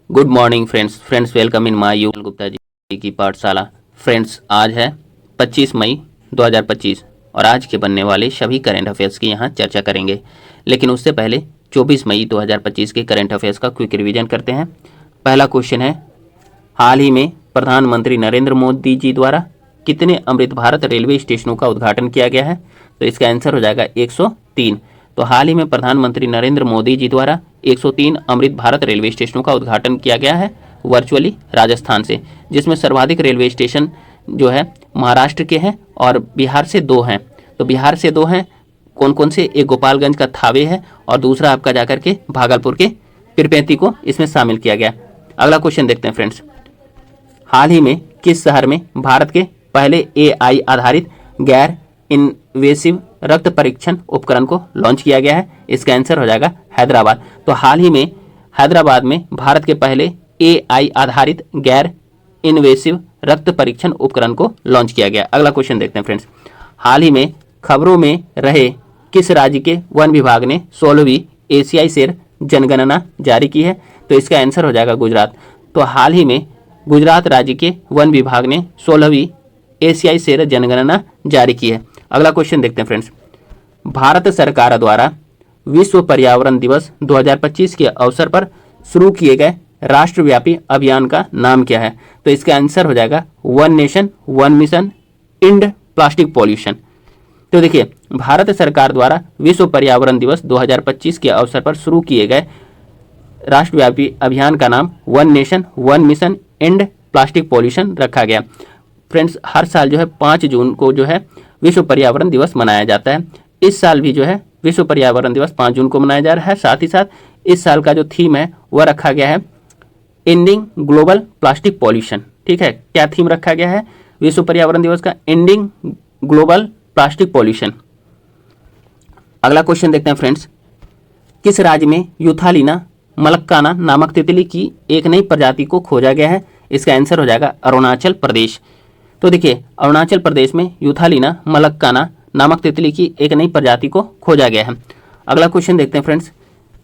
Good morning friends welcome in my U Gupta ji की पाठशाला। Friends आज है 25 मई 2025 और आज के बनने वाले सभी करंट अफेयर्स की यहाँ चर्चा करेंगे। लेकिन उससे पहले 24 मई 2025 के करंट अफेयर्स का क्विक रिवीजन करते हैं। पहला क्वेश्चन है, हाल ही में प्रधानमंत्री नरेंद्र मोदी जी द्वारा कितने अमृत भारत रेलवे स्टेशनों का उद्घाटन किया गया है? तो इसका आंसर हो जाएगा 103। तो हाल ही में प्रधानमंत्री नरेंद्र मोदी जी द्वारा 103 अमृत भारत रेलवे स्टेशनों का उद्घाटन किया गया है वर्चुअली राजस्थान से, जिसमें सर्वाधिक रेलवे स्टेशन जो है महाराष्ट्र के हैं और बिहार से 2 हैं। तो बिहार से 2 हैं, कौन कौन से? एक गोपालगंज का थावे है और दूसरा आपका जाकर के भागलपुर के पिरपैंती को इसमें शामिल किया गया। अगला क्वेश्चन देखते हैं फ्रेंड्स, हाल ही में किस शहर में भारत के पहले AI आधारित गैर इन्वेसिव रक्त परीक्षण उपकरण को लॉन्च किया गया है? इसका आंसर हो जाएगा हैदराबाद। तो हाल ही में हैदराबाद में भारत के पहले AI आधारित गैर इन्वेसिव रक्त परीक्षण उपकरण को लॉन्च किया गया। अगला क्वेश्चन देखते हैं फ्रेंड्स, हाल ही में खबरों में रहे किस राज्य के वन विभाग ने 16वीं एशियाई शेर जनगणना जारी की है? तो इसका आंसर हो जाएगा गुजरात। तो हाल ही में गुजरात राज्य के वन विभाग ने 16वीं एशियाई शेर जनगणना जारी की है। अगला क्वेश्चन देखते हैं फ्रेंड्स, भारत सरकार द्वारा विश्व पर्यावरण दिवस 2025 के अवसर पर शुरू किए गए राष्ट्रव्यापी अभियान का नाम क्या है? तो इसका आंसर हो जाएगा one nation one mission and plastic pollution. तो देखिए, भारत सरकार द्वारा विश्व पर्यावरण दिवस 2025 के अवसर पर शुरू किए गए राष्ट्रव्यापी अभियान का नाम one nation one mission and plastic pollution रखा गया। फ्रेंड्स, हर साल जो है 5 जून को जो है विश्व पर्यावरण दिवस मनाया जाता है। इस साल भी जो है विश्व पर्यावरण दिवस 5 जून को मनाया जा रहा है। साथ ही साथ इस साल का जो थीम है वह रखा गया है एंडिंग ग्लोबल प्लास्टिक पॉल्यूशन। ठीक है, क्या थीम रखा गया है विश्व पर्यावरण दिवस का? Ending global plastic pollution. अगला क्वेश्चन देखते हैं फ्रेंड्स, किस राज्य में यूथालिना मलक्काना नामक तितली की एक नई प्रजाति को खोजा गया है? इसका आंसर हो जाएगा अरुणाचल प्रदेश। तो देखिए, अरुणाचल प्रदेश में यूथालिना मलक्काना नामक तितली की एक नई प्रजाति को खोजा गया है। अगला क्वेश्चन देखते हैं फ्रेंड्स,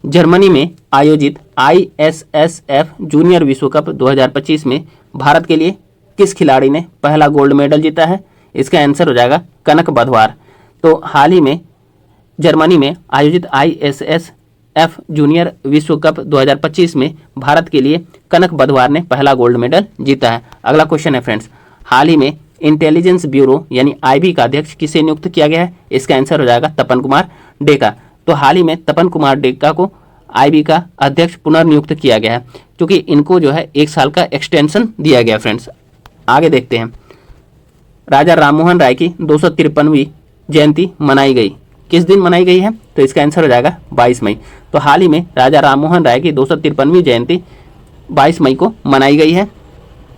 जर्मनी में आयोजित ISSF जूनियर विश्व कप 2025 में भारत के लिए किस खिलाड़ी ने पहला गोल्ड मेडल जीता है? इसका आंसर हो जाएगा कनक बधवार। तो हाल ही में जर्मनी में आयोजित ISSF जूनियर विश्व कप 2025 में भारत के लिए कनक बधवार ने पहला गोल्ड मेडल जीता है। अगला क्वेश्चन है फ्रेंड्स, हाल ही में इंटेलिजेंस ब्यूरो यानी IB का अध्यक्ष किसे नियुक्त किया गया है? इसका आंसर हो जाएगा तपन कुमार डेका। तो हाल ही में तपन कुमार डेका को IB का अध्यक्ष पुनर्नियुक्त किया गया है, क्योंकि इनको जो है 1 साल का एक्सटेंशन दिया गया। फ्रेंड्स, आगे देखते हैं, राजा राममोहन राय की 253वीं जयंती मनाई गई, किस दिन मनाई गई है? तो इसका आंसर हो जाएगा 22 मई। तो हाल ही में राजा राममोहन राय की 253वीं जयंती 22 मई को मनाई गई है।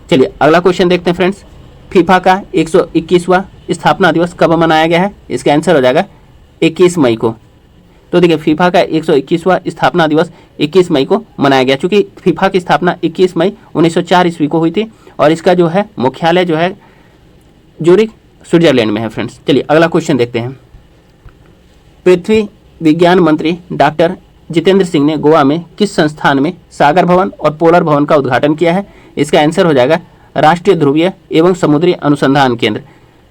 चलिए अगला क्वेश्चन देखते हैं फ्रेंड्स, फीफा का 121वां स्थापना दिवस कब मनाया गया है? इसका आंसर हो जाएगा 21 मई को। तो देखिए, फीफा का 121वां स्थापना दिवस 21 मई को मनाया गया, क्योंकि फीफा की स्थापना 21 मई 1904 ईस्वी को हुई थी और इसका जो है मुख्यालय जो है ज्यूरिख स्विट्जरलैंड में है। फ्रेंड्स, चलिए अगला क्वेश्चन देखते हैं, पृथ्वी विज्ञान मंत्री डॉक्टर जितेंद्र सिंह ने गोवा में किस संस्थान में सागर भवन और पोलर भवन का उद्घाटन किया है? इसका आंसर हो जाएगा राष्ट्रीय ध्रुवीय एवं समुद्री अनुसंधान केंद्र।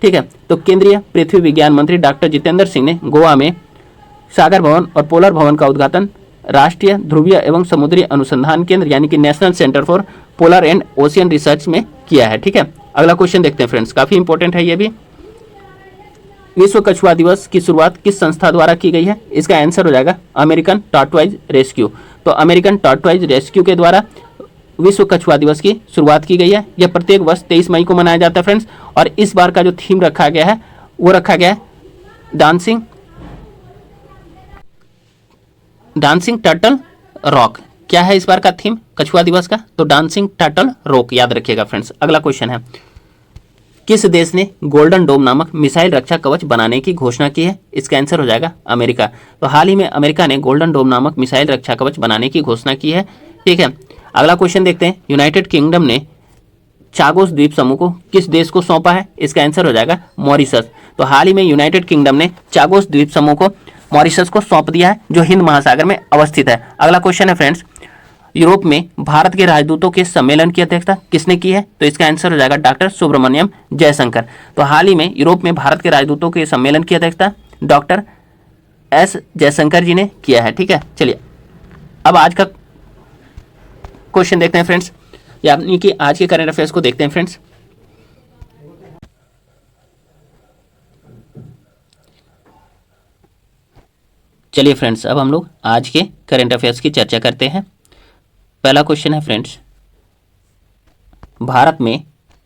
ठीक है, तो केंद्रीय पृथ्वी विज्ञान मंत्री डॉक्टर जितेंद्र सिंह ने गोवा में सागर भवन और पोलर भवन का उद्घाटन राष्ट्रीय ध्रुवीय एवं समुद्री अनुसंधान केंद्र यानी कि national centre for polar and ocean research में किया है। ठीक है, अगला क्वेश्चन देखते हैं फ्रेंड्स, काफी इंपॉर्टेंट है ये भी, विश्व कछुआ दिवस की शुरुआत किस संस्था द्वारा की गई है? इसका आंसर हो जाएगा अमेरिकन टॉर्टवाइज रेस्क्यू। तो अमेरिकन टॉर्टवाइज रेस्क्यू के द्वारा विश्व कछुआ दिवस की शुरुआत की गई है। यह प्रत्येक वर्ष 23 मई को मनाया जाता है फ्रेंड्स, और इस बार का जो थीम रखा गया है वो रखा गया है डांसिंग टर्टल रॉक। क्या है इस बार का थीम कछुआ दिवस का? तो डांसिंग टर्टल रॉक, याद रखिएगा फ्रेंड्स। अगला क्वेश्चन है, किस देश ने गोल्डन डोम नामक मिसाइल रक्षा कवच बनाने की घोषणा की है? इसका आंसर हो जाएगा अमेरिका। तो हाल ही में अमेरिका ने गोल्डन डोम नामक मिसाइल रक्षा कवच बनाने की घोषणा की है। ठीक है, अगला क्वेश्चन देखते हैं, यूनाइटेड किंगडम ने चागोस द्वीप समूह को किस देश को सौंपा है? इसका आंसर हो जाएगा मॉरिशस। तो हाल ही में यूनाइटेड किंगडम ने चागोस द्वीप समूह को मॉरिशस को सौंप दिया है, जो हिंद महासागर में अवस्थित है। अगला क्वेश्चन है फ्रेंड्स, यूरोप में भारत के राजदूतों के सम्मेलन की अध्यक्षता किसने की है? तो इसका आंसर हो जाएगा डॉक्टर सुब्रमण्यम जयशंकर। तो हाल ही में यूरोप में भारत के राजदूतों के सम्मेलन की अध्यक्षता डॉक्टर एस जयशंकर जी ने किया है। ठीक है, चलिए अब आज का क्वेश्चन देखते हैं फ्रेंड्स, यानी कि आज के करंट अफेयर्स को देखते हैं फ्रेंड्स। चलिए फ्रेंड्स, अब हम लोग आज के करंट अफेयर्स की चर्चा करते हैं। पहला क्वेश्चन है फ्रेंड्स, भारत में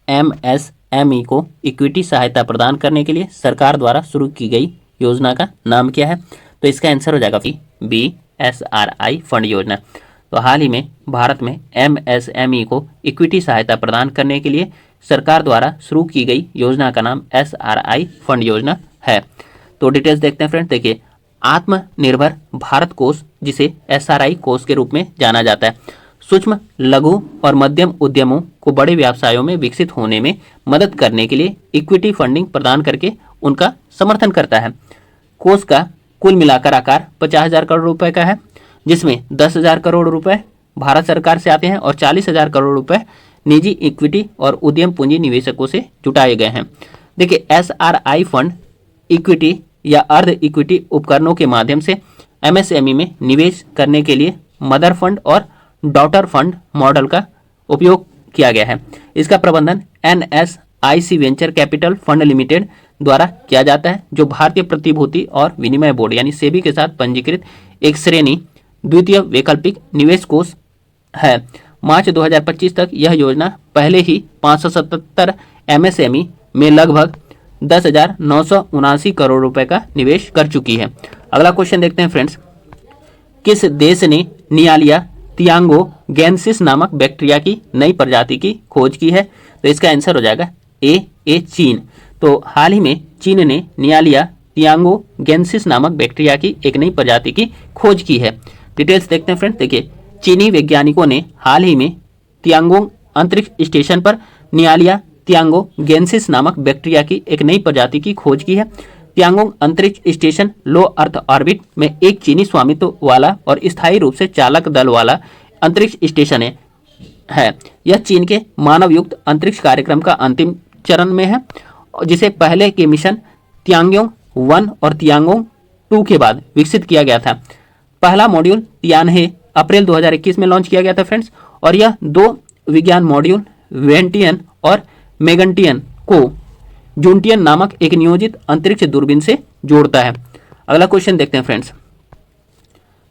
एमएसएमई को इक्विटी सहायता प्रदान करने के लिए सरकार द्वारा शुरू की गई योजना का नाम क्या है? तो इसका आंसर हो जाएगा BSRI फंड योजना। तो हाल ही में भारत में एमएसएमई को इक्विटी सहायता प्रदान करने के लिए सरकार द्वारा शुरू की गई योजना का नाम SRI फंड योजना है। तो डिटेल्स देखते हैं फ्रेंड्स। देखिए, आत्मनिर्भर भारत कोष, जिसे SRI कोष के रूप में जाना जाता है, सूक्ष्म लघु और मध्यम उद्यमों को बड़े व्यवसायों में विकसित होने में मदद करने के लिए इक्विटी फंडिंग प्रदान करके उनका समर्थन करता है। कोष का कुल मिलाकर आकार 50,000 करोड़ रुपए का है, जिसमें 10,000 करोड़ रुपए भारत सरकार से आते हैं और 40,000 करोड़ रुपए निजी इक्विटी और उद्यम पूंजी निवेशकों से जुटाए गए हैं। देखिए, SRI फंड इक्विटी या अर्ध इक्विटी उपकरणों के माध्यम से MSME में निवेश करने के लिए मदर फंड और डॉटर फंड मॉडल का उपयोग किया गया है। इसका प्रबंधन NSIC venture capital fund limited द्वारा किया जाता है, जो भारतीय प्रतिभूति और विनिमय बोर्ड यानी सेबी के साथ पंजीकृत एक श्रेणी द्वितीय वैकल्पिक निवेश कोष है। मार्च 2025 तक यह योजना पहले ही 577 MSME में लगभग 10,979 करोड़ रुपए का निवेश कर चुकी है। अगला क्वेश्चन देखते हैं फ्रेंड्स, किस देश ने नियालिया थियांगोगेंसिस नामक बैक्टीरिया की नई प्रजाति की खोज की है? तो इसका आंसर हो जाएगा ए चीन। तो हाल ही में चीन ने नियालिया थियांगोगेंसिस नामक बैक्टीरिया की एक नई प्रजाति की खोज की है। डिटेल्स देखते हैं फ्रेंड्स। देखिए, चीनी वैज्ञानिकों ने हाल ही में तियांगोंग अंतरिक्ष स्टेशन पर नियालिया थियांगोगेंसिस नामक बैक्टीरिया की एक नई प्रजाति की खोज की है। तियांगोंग अंतरिक्ष स्टेशन लो अर्थ ऑर्बिट में एक चीनी स्वामित्व वाला और स्थायी रूप से चालक दल वाला अंतरिक्ष स्टेशन है। यह चीन के मानव युक्त अंतरिक्ष कार्यक्रम का अंतिम चरण में है, जिसे पहले के मिशन तियांगोंग 1 और तियांगोंग 2 के बाद विकसित किया गया था। पहला मॉड्यूल तियानहे अप्रैल 2021 में लॉन्च किया गया था फ्रेंड्स, और यह 2 विज्ञान मॉड्यूल वेंटियन और मेगंटियन को जूनटियन नामक एक नियोजित अंतरिक्ष दूरबीन से जोड़ता है। अगला क्वेश्चन देखते हैं friends,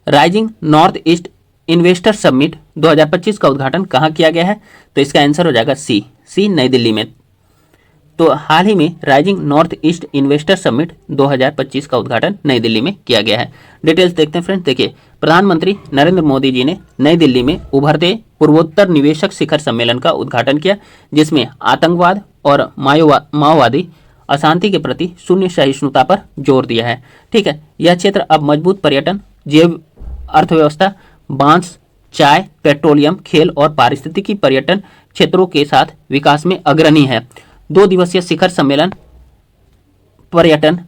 rising north east investor summit 2025 का उद्घाटन कहाँ किया गया है? तो इसका आंसर हो जाएगा सी नई दिल्ली में। तो हाल ही में rising north east investor summit 2025 का उद्घाटन नई दिल्ली में किया गया है। डिटेल्स देखते हैं फ्रेंड्स। देखिए, प्रधानमंत्री नरेंद्र मोदी जी ने नई दिल्ली में उभरते पूर्वोत्तर निवेशक शिखर सम्मेलन का उद्घाटन किया, जिसमें आतंकवाद और माओवादी अशांति के प्रति शून्य सहिष्णुता पर जोर दिया है। ठीक है, यह क्षेत्र अब मजबूत पर्यटन, जैव अर्थव्यवस्था, बांस, चाय, पेट्रोलियम, खेल और पारिस्थितिकी पर्यटन क्षेत्रों के साथ विकास में अग्रणी है। 2 दिवसीय शिखर सम्मेलन पर्यटन,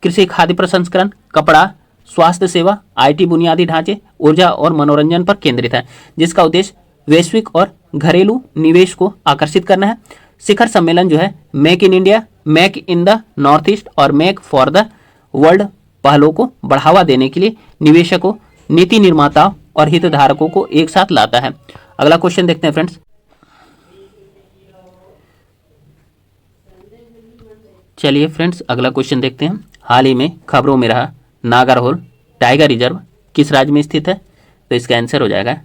कृषि, खाद्य प्रसंस्करण, कपड़ा, स्वास्थ्य सेवा, IT बुनियादी ढांचे, ऊर्जा और मनोरंजन पर केंद्रित है, जिसका उद्देश्य वैश्विक और घरेलू निवेश को आकर्षित करना है। शिखर सम्मेलन जो है make in India, make in the north east और मेक फॉर द वर्ल्ड पहलों को बढ़ावा देने के लिए निवेशकों, नीति निर्माताओं और हितधारकों को एक साथ लाता है। अगला क्वेश्चन देखते हैं फ्रेंड्स। चलिए फ्रेंड्स, अगला क्वेश्चन देखते हैं। हाल ही में खबरों में रहा नागरहोल टाइगर रिजर्व किस राज्य में स्थित है? तो इसका आंसर हो जाएगा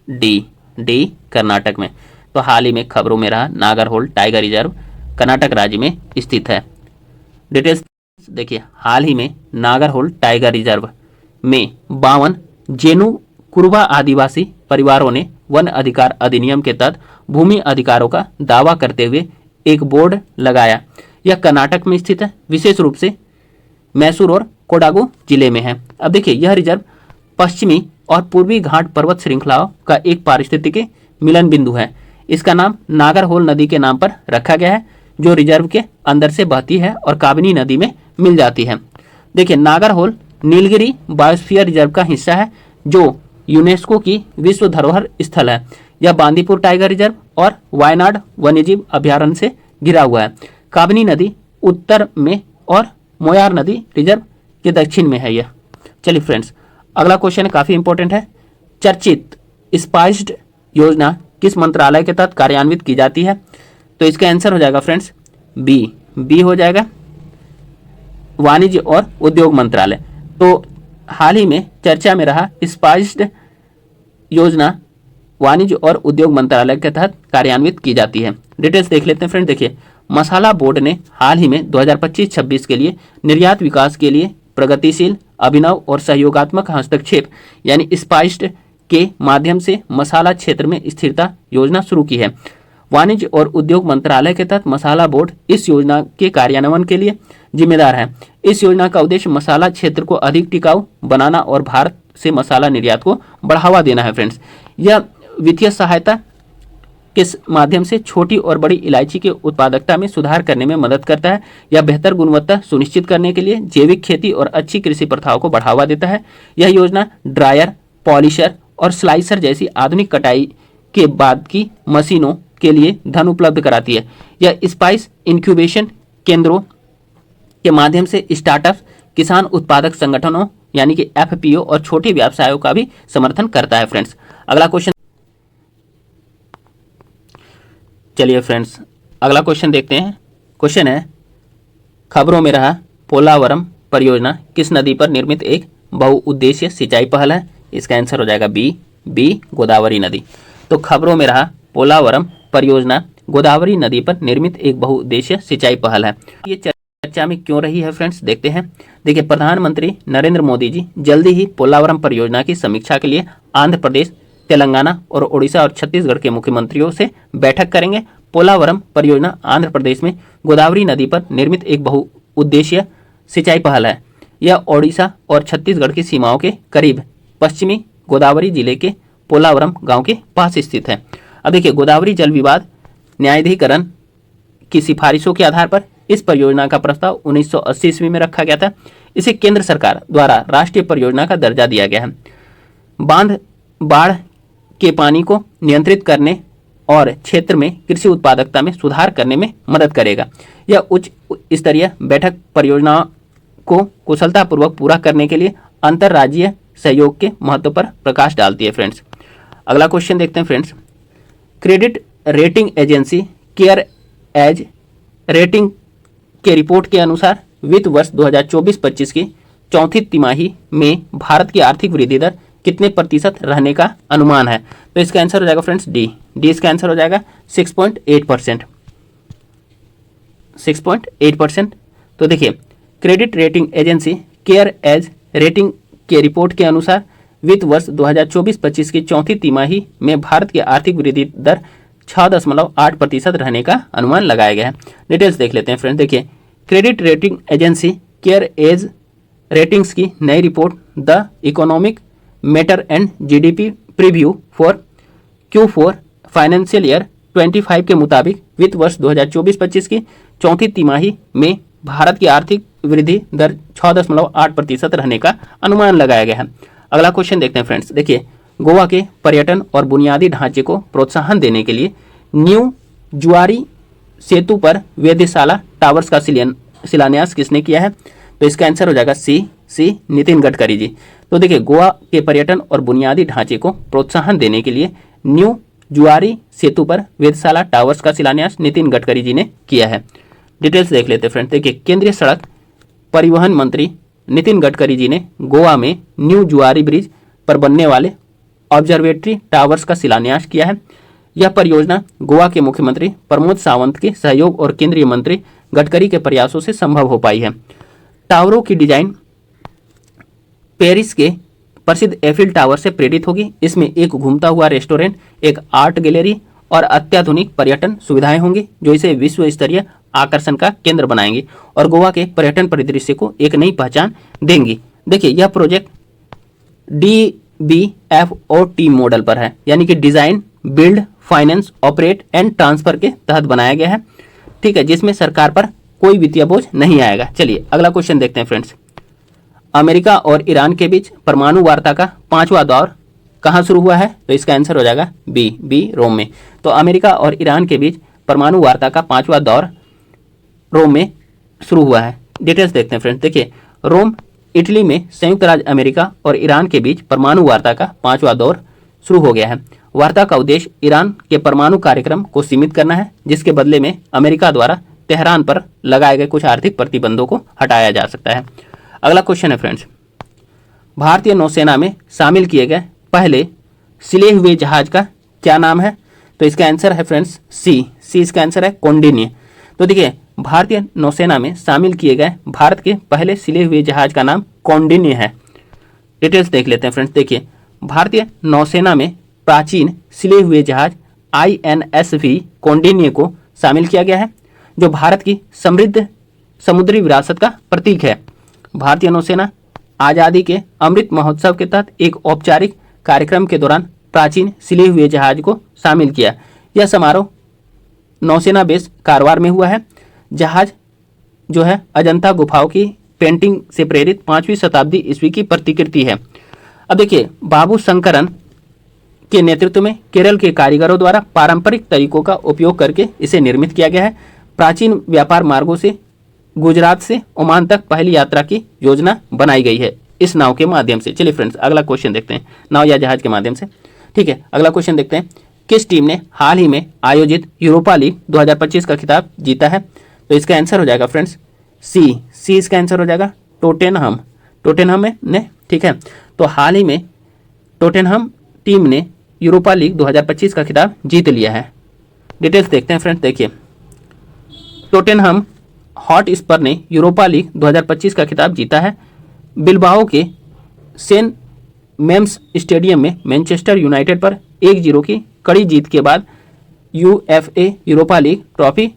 डी कर्नाटक में। तो हाल ही में खबरों में रहा नागरहोल टाइगर रिजर्व कर्नाटक राज्य में स्थित है। डिटेल्स देखिए, हाल ही में नागरहोल टाइगर रिजर्व में 52 जेनु कुरुबा आदिवासी परिवारों ने वन अधिकार अधिनियम के तहत भूमि अधिकारों का दावा करते हुए एक बोर्ड लगाया। यह कर्नाटक में स्थित है, विशेष रूप से मैसूर और कोडागु जिले में है। अब देखिए, यह रिजर्व पश्चिमी और पूर्वी घाट पर्वत श्रृंखलाओं का एक पारिस्थितिकी मिलन बिंदु है। इसका नाम नागरहोल नदी के नाम पर रखा गया है, जो रिजर्व के अंदर से बहती है और काबिनी नदी में मिल जाती है। देखिए, नागरहोल नीलगिरी बायोस्फीयर रिजर्व का हिस्सा है, जो यूनेस्को की विश्व धरोहर स्थल है। यह बांदीपुर टाइगर रिजर्व और वायनाड वन्यजीव अभयारण्य से घिरा हुआ है। काबनी नदी उत्तर में और मोयार नदी रिजर्व के दक्षिण में है यह। चलिए फ्रेंड्स, अगला क्वेश्चन काफी इंपॉर्टेंट है। चर्चित स्पाइस्ड योजना किस मंत्रालय के तहत कार्यान्वित की जाती है? तो इसका आंसर हो जाएगा फ्रेंड्स बी हो जाएगा, वाणिज्य और उद्योग मंत्रालय। तो हाल ही में चर्चा में रहा स्पाइस्ड योजना वाणिज्य और उद्योग मंत्रालय के तहत कार्यान्वित की जाती है। डिटेल्स देख लेते हैं फ्रेंड। देखिए, मसाला बोर्ड ने हाल ही में 2025-26 के लिए निर्यात विकास के लिए प्रगतिशील, अभिनव और सहयोगात्मक हस्तक्षेप यानी स्पाइस्ड के माध्यम से मसाला क्षेत्र में स्थिरता योजना शुरू की है। वाणिज्य और उद्योग मंत्रालय के तहत मसाला बोर्ड इस योजना के कार्यान्वयन के लिए जिम्मेदार है। इस योजना का उद्देश्य मसाला क्षेत्र को अधिक टिकाऊ बनाना और भारत से मसाला निर्यात को बढ़ावा देना है फ्रेंड्स। यह वित्तीय सहायता के माध्यम से छोटी और बड़ी इलायची के उत्पादकता में सुधार करने में मदद करता है। यह बेहतर गुणवत्ता सुनिश्चित करने के लिए जैविक खेती और अच्छी कृषि प्रथाओं को बढ़ावा देता है। यह योजना ड्रायर, पॉलिशर और स्लाइसर जैसी आधुनिक कटाई के बाद की मशीनों के लिए धन उपलब्ध कराती है। यह स्पाइस इंक्यूबेशन केंद्रों के माध्यम से स्टार्टअप, किसान उत्पादक संगठनों यानी कि एफपीओ और छोटे व्यवसायों का भी समर्थन करता है फ्रेंड्स। अगला क्वेश्चन, चलिए फ्रेंड्स अगला क्वेश्चन देखते हैं। क्वेश्चन है, खबरों में रहा पोलावरम परियोजना किस नदी पर निर्मित एक बहुउद्देशीय सिंचाई पहल है? इसका आंसर हो जाएगा बी गोदावरी नदी। तो खबरों में रहा पोलावरम परियोजना गोदावरी नदी पर निर्मित एक बहुउद्देशीय सिंचाई पहल है। ये चर्चा में क्यों रही है फ्रेंड्स, देखते हैं। देखिए, प्रधानमंत्री नरेंद्र मोदी जी जल्दी ही पोलावरम परियोजना की समीक्षा के लिए आंध्र प्रदेश, तेलंगाना और ओडिशा और छत्तीसगढ़ के मुख्यमंत्रियों से बैठक करेंगे। पोलावरम परियोजना आंध्र प्रदेश में गोदावरी नदी पर निर्मित एक बहुउद्देशीय सिंचाई पहल है। यह ओडिशा और छत्तीसगढ़ की सीमाओं के करीब पश्चिमी गोदावरी जिले के पोलावरम गांव के पास स्थित है। अब देखिए, गोदावरी जल विवाद न्यायाधिकरण की सिफारिशों के आधार पर इस परियोजना का प्रस्ताव 1980 ईस्वी में रखा गया था। इसे केंद्र सरकार द्वारा राष्ट्रीय परियोजना का दर्जा दिया गया है। बांध बाढ़ के पानी को नियंत्रित करने और क्षेत्र में कृषि उत्पादकता में सुधार करने में मदद करेगा। यह उच्च स्तरीय बैठक परियोजना को कुशलतापूर्वक पूरा करने के लिए अंतर्राज्यीय सहयोग के महत्व पर प्रकाश डालती है फ्रेंड्स। अगला क्वेश्चन देखते हैं friends. Credit rating agency CareEdge rating के रिपोर्ट के अनुसार वित्त वर्ष 2024-25 की चौथी तिमाही में भारत की आर्थिक वृद्धि दर कितने प्रतिशत रहने का अनुमान है? तो इसका आंसर हो जाएगा फ्रेंड्स डी इसका आंसर हो जाएगा 6.8%। 6.8%। तो देखिए, credit rating agency CareEdge rating के रिपोर्ट के अनुसार वित्त वर्ष 2024-25 की चौथी तिमाही में भारत की आर्थिक वृद्धि दर 6.8% रहने का अनुमान लगाया गया है। डिटेल्स देख लेते हैं फ्रेंड्स। देखिए, credit rating agency CareEdge ratings की नई report the economic matter and GDP preview for Q4 financial year 25 के मुताबिक वित्त वर्ष 2024-25 की चौथी तिमाही में भारत की आर्थिक वृद्धि दर 6.8% रहने का अनुमान लगाया गया है। अगला क्वेश्चन देखते हैं फ्रेंड्स। देखिए, गोवा के पर्यटन और बुनियादी ढांचे को प्रोत्साहन देने के लिए न्यू जुआरी सेतु पर वेधशाला टावर्स का शिलान्यास किसने किया है? तो इसका आंसर हो जाएगा सी नितिन गडकरी जी। तो देखिए, गोवा के पर्यटन और बुनियादी ढांचे को प्रोत्साहन देने के लिए न्यू जुआरी सेतु पर वेधशाला टावर्स का शिलान्यास नितिन गडकरी जी ने किया है। डिटेल्स देख लेते हैं फ्रेंड्स। देखिए, केंद्रीय सड़क परिवहन मंत्री नितिन गडकरी जी ने गोवा में न्यू जुआरी ब्रिज पर बनने वाले ऑब्जर्वेटरी टावर्स का शिलान्यास किया है। यह परियोजना गोवा के मुख्यमंत्री प्रमोद सावंत के सहयोग और केंद्रीय मंत्री गडकरी के प्रयासों से संभव हो पाई है। टावरों की डिजाइन पेरिस के प्रसिद्ध एफिल टावर से प्रेरित होगी। इसमें एक घूमता हुआ रेस्टोरेंट, एक आर्ट गैलरी और अत्याधुनिक पर्यटन सुविधाएं होंगी जो इसे विश्व स्तरीय आकर्षण का केंद्र बनाएंगी और गोवा के पर्यटन परिदृश्य को एक नई पहचान देंगी। देखिए, यह प्रोजेक्ट DBFOT मॉडल पर है, यानी कि design, build, finance, operate and transfer के तहत बनाया गया है। ठीक है, जिसमें सरकार पर कोई वित्तीय बोझ नहीं आएगा। चलिए अगला क्वेश्चन देखते हैं फ्रेंड्स। अमेरिका और ईरान के बीच परमाणु वार्ता का 5वां दौर कहाँ शुरू हुआ है? तो इसका आंसर हो जाएगा बी रोम में। तो अमेरिका और ईरान के बीच परमाणु वार्ता का 5वां दौर रोम में शुरू हुआ है। डिटेल्स देखते हैं फ्रेंड्स। देखिए, रोम इटली में संयुक्त राज्य अमेरिका और ईरान के बीच परमाणु वार्ता का 5वां दौर शुरू हो गया है। वार्ता का उद्देश्य ईरान के परमाणु कार्यक्रम को सीमित करना है, जिसके बदले में अमेरिका द्वारा तेहरान पर लगाए गए कुछ आर्थिक प्रतिबंधों को हटाया जा सकता है। अगला क्वेश्चन है फ्रेंड्स, भारतीय नौसेना में शामिल किए गए पहले सिले हुए जहाज का क्या नाम है? तो इसका आंसर है फ्रेंड्स सी इसका आंसर है कौंडिन्य। तो देखिए, भारतीय नौसेना में शामिल किए गए भारत के पहले सिले हुए जहाज का नाम कौंडिन्य है। डिटेल्स देख लेते हैं फ्रेंड्स। देखिए, भारतीय नौसेना में प्राचीन सिले हुए जहाज INSV कौंडिन्य को शामिल किया गया है, जो भारत की समृद्ध समुद्री विरासत का प्रतीक है। भारतीय नौसेना आज़ादी के अमृत महोत्सव के तहत एक औपचारिक कार्यक्रम के दौरान प्राचीन सिले हुए जहाज को शामिल किया। यह समारोह नौसेना बेस कारवार में हुआ है। जहाज जो है अजंता गुफाओं की पेंटिंग से प्रेरित 5वीं शताब्दी ईस्वी की प्रतिकृति है। अब देखिए, बाबू शंकरन के नेतृत्व में केरल के कारीगरों द्वारा पारंपरिक तरीकों का उपयोग करके इसे निर्मित किया गया है। प्राचीन व्यापार मार्गों से गुजरात से ओमान तक पहली यात्रा की योजना बनाई गई है इस नाव के माध्यम से। चलिए फ्रेंड्स, अगला क्वेश्चन देखते हैं, नाव या जहाज के माध्यम से। ठीक है, अगला क्वेश्चन देखते हैं, किस टीम ने हाल ही में आयोजित यूरोपा लीग 2025 का खिताब जीता है? तो इसका आंसर हो जाएगा फ्रेंड्स सी इसका आंसर हो जाएगा टोटेनहम ने। ठीक है, तो हाल ही में टोटेनहम टीम ने यूरोपा लीग 2025 का खिताब जीत लिया है। डिटेल्स देखते हैं फ्रेंड्स। देखिए, टोटेनहम हॉटस्पर ने यूरोपा लीग 2025 का खिताब जीता है। बिलबाओ के सेंट मेम्स स्टेडियम में मैनचेस्टर यूनाइटेड पर 1-0 की कड़ी जीत के बाद UEFA Europa league trophy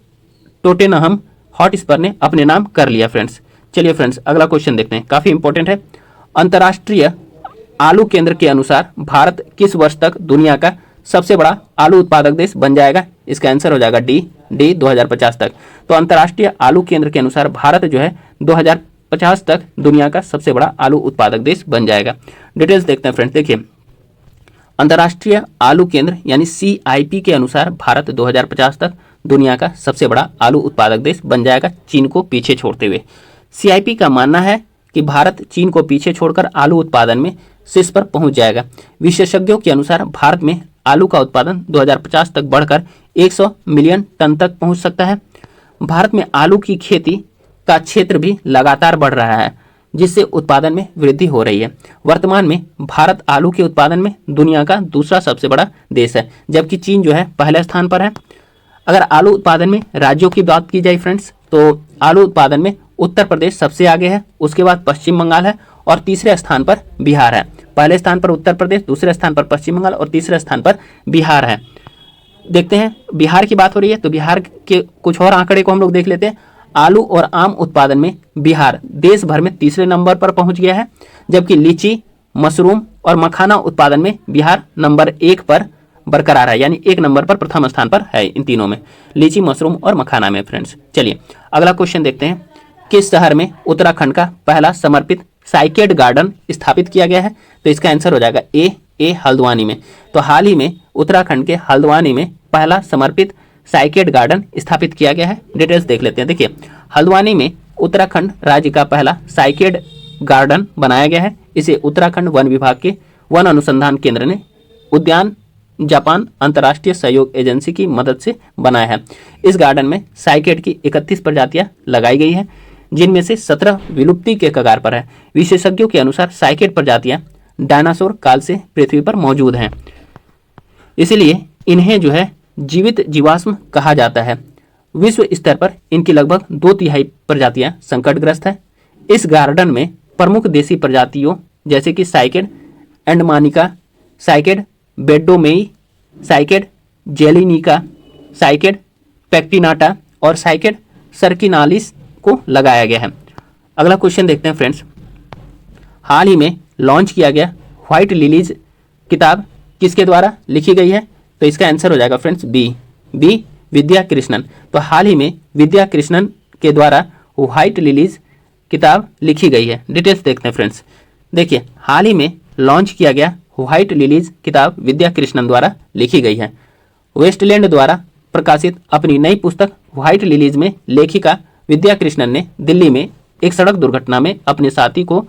Tottenham Hotspur ने अपने नाम कर लिया फ्रेंड्स। चलिए फ्रेंड्स, अगला क्वेश्चन देखते हैं, काफ़ी इंपॉर्टेंट है। अंतर्राष्ट्रीय आलू केंद्र के अनुसार भारत किस वर्ष तक दुनिया का सबसे बड़ा आलू उत्पादक देश बन जाएगा? इसका आंसर हो जाएगा डी 2050 तक। तो अंतर्राष्ट्रीय आलू केंद्र के अनुसार भारत जो है 2050 तक दुनिया का सबसे बड़ा आलू उत्पादक देश बन जाएगा। डिटेल्स देखते हैं फ्रेंड्स। देखिए, अंतर्राष्ट्रीय आलू केंद्र यानी CIP के अनुसार भारत 2050 तक दुनिया का सबसे बड़ा आलू उत्पादक देश बन जाएगा, चीन को पीछे छोड़ते हुए। CIP का मानना है कि भारत चीन को पीछे छोड़कर आलू उत्पादन में शीर्ष पर पहुंच जाएगा। विशेषज्ञों के अनुसार भारत में आलू का उत्पादन 2050 तक बढ़कर 100 मिलियन टन तक पहुंच सकता है। भारत में आलू की खेती का क्षेत्र भी लगातार बढ़ रहा है, जिससे उत्पादन में वृद्धि हो रही है। वर्तमान में भारत आलू के उत्पादन में दुनिया का दूसरा सबसे बड़ा देश है, जबकि चीन जो है पहले स्थान पर है। अगर आलू उत्पादन में राज्यों की बात की जाए फ्रेंड्स, तो आलू उत्पादन में उत्तर प्रदेश सबसे आगे है, उसके बाद पश्चिम बंगाल है और तीसरे स्थान पर बिहार है। पहले स्थान पर उत्तर प्रदेश, दूसरे स्थान पर पश्चिम बंगाल और तीसरे स्थान पर बिहार है। देखते हैं, बिहार की बात हो रही है तो बिहार के कुछ और आंकड़े को हम लोग देख लेते हैं। आलू और आम उत्पादन में बिहार देश भर में तीसरे नंबर पर पहुंच गया है, जबकि लीची, मशरूम और मखाना उत्पादन में बिहार नंबर 1 पर बरकरार है, यानी 1 नंबर पर प्रथम स्थान पर है इन तीनों में, लीची, मशरूम और मखाना में फ्रेंड्स। चलिए अगला क्वेश्चन देखते हैं, किस शहर में उत्तराखंड का पहला समर्पित साइकेड गार्डन स्थापित किया गया है? तो इसका आंसर हो जाएगा ए हल्द्वानी में। तो हाल ही में उत्तराखंड के हल्द्वानी में पहला समर्पित साइकेड गार्डन स्थापित किया गया है। डिटेल्स देख लेते हैं। देखिए, हल्द्वानी में उत्तराखंड राज्य का पहला साइकेड गार्डन बनाया गया है। इसे उत्तराखंड वन विभाग के वन अनुसंधान केंद्र ने उद्यान जापान अंतर्राष्ट्रीय सहयोग एजेंसी की मदद से बनाया है। इस गार्डन में साइकेड की 31 प्रजातियां लगाई गई हैं, जिनमें से 17 विलुप्ति के कगार पर है। विशेषज्ञों के अनुसार साइकेड प्रजातियां डायनासोर काल से पृथ्वी पर मौजूद हैं, इसलिए इन्हें जो है जीवित जीवाश्म कहा जाता है। विश्व स्तर पर इनकी लगभग 2/3 प्रजातियां संकटग्रस्त है। इस गार्डन में प्रमुख देसी प्रजातियों जैसे कि साइकेड एंडमानिका, साइकेड बेडोमेई, साइकेड जेलिनिका, साइकेड पैक्टिनाटा और साइकेड सर्किनालिस को लगाया गया है। अगला क्वेश्चन देखते हैं फ्रेंड्स, हाल ही में लॉन्च किया गया व्हाइट लिलीज किताब किसके द्वारा लिखी गई है? तो इसका आंसर हो जाएगा फ्रेंड्स बी विद्या कृष्णन। तो हाल ही में विद्या कृष्णन के द्वारा व्हाइट लिलीज किताब लिखी गई है। डिटेल्स देखते हैं फ्रेंड्स। देखिए, हाल ही में लॉन्च किया गया व्हाइट लिलीज किताब विद्या कृष्णन द्वारा लिखी गई है। वेस्टलैंड द्वारा प्रकाशित अपनी नई पुस्तक व्हाइट लिलीज में लेखिका विद्या कृष्णन ने दिल्ली में एक सड़क दुर्घटना में अपने साथी को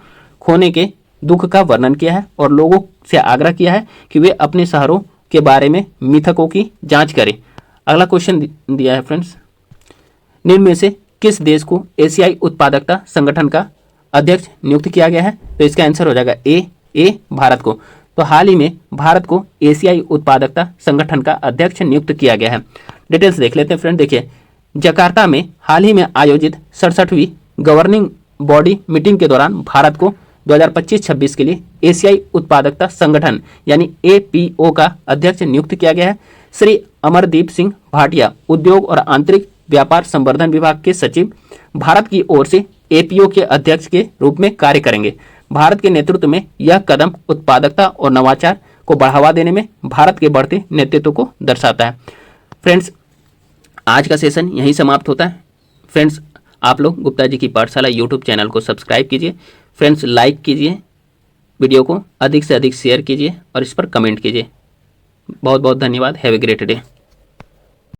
खोने के दुख का वर्णन किया है और लोगों से आग्रह किया है कि वे अपने शहरों के बारे में मिथकों की जांच करें। अगला क्वेश्चन दिया है फ्रेंड्स, निम्न में से किस देश को एशियाई उत्पादकता संगठन का अध्यक्ष नियुक्त किया गया है? तो इसका आंसर हो जाएगा ए भारत को। तो हाल ही में भारत को एशियाई उत्पादकता संगठन का अध्यक्ष नियुक्त किया गया है। डिटेल्स देख लेते हैं फ्रेंड। देखिए, जकार्ता में हाल ही में आयोजित 67वीं गवर्निंग बॉडी मीटिंग के दौरान भारत को 2025-26 के लिए एशियाई उत्पादकता संगठन यानी APO का अध्यक्ष नियुक्त किया गया है। श्री अमरदीप सिंह भाटिया उद्योग और आंतरिक व्यापार संवर्धन विभाग के सचिव भारत की ओर से APO के अध्यक्ष के रूप में कार्य करेंगे। भारत के नेतृत्व में यह कदम उत्पादकता और नवाचार को बढ़ावा देने में भारत के बढ़ते नेतृत्व को दर्शाता है। फ्रेंड्स, आज का सेशन यहीं समाप्त होता है। फ्रेंड्स, आप लोग गुप्ता जी की पाठशाला यूट्यूब चैनल को सब्सक्राइब कीजिए। फ्रेंड्स, लाइक कीजिए, वीडियो को अधिक से अधिक शेयर कीजिए और इस पर कमेंट कीजिए। बहुत बहुत धन्यवाद। Have a great day.